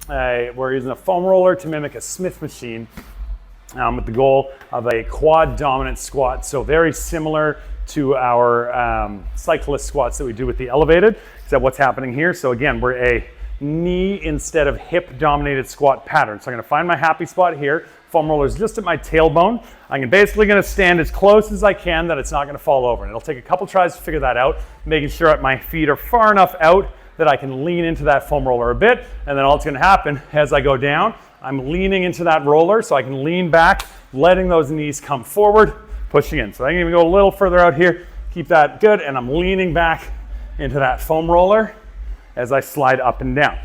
we're using a foam roller to mimic a Smith machine with the goal of a quad dominant squat. So very similar to our cyclist squats that we do with the elevated, except what's happening here. So again, we're a knee instead of hip dominated squat pattern. So I'm gonna find my happy spot here. Foam roller is just at my tailbone. I'm basically gonna stand as close as I can that it's not gonna fall over. And it'll take a couple tries to figure that out, making sure that my feet are far enough out that I can lean into that foam roller a bit. And then all that's gonna happen as I go down, I'm leaning into that roller so I can lean back, letting those knees come forward, pushing in. So I can even go a little further out here, keep that good, and I'm leaning back into that foam roller as I slide up and down.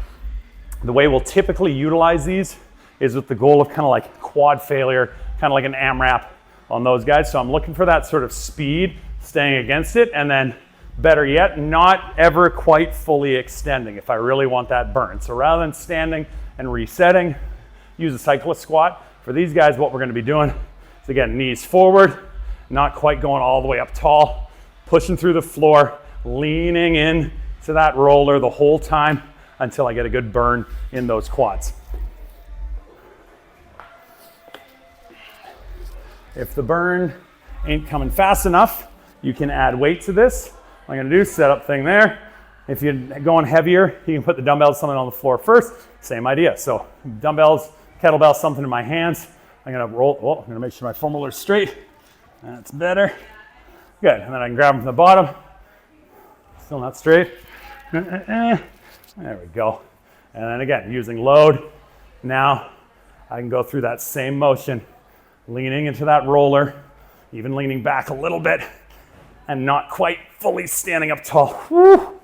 The way we'll typically utilize these is with the goal of kind of like quad failure, kind of like an AMRAP on those guys. So I'm looking for that sort of speed, staying against it, and then better yet, not ever quite fully extending if I really want that burn. So rather than standing and resetting, use a cyclist squat. For these guys, what we're gonna be doing is, again, knees forward, not quite going all the way up tall, pushing through the floor, leaning in to that roller the whole time until I get a good burn in those quads. If the burn ain't coming fast enough, you can add weight to this. What I'm gonna do, setup thing there. If you're going heavier, you can put the dumbbells, something on the floor first. Same idea. So dumbbells, kettlebell, something in my hands. I'm gonna roll, I'm gonna make sure my foam roller is straight. That's better. Good, and then I can grab them from the bottom. Still not straight. There we go. And then again, using load. Now I can go through that same motion, leaning into that roller, even leaning back a little bit, and not quite fully standing up tall. Woo.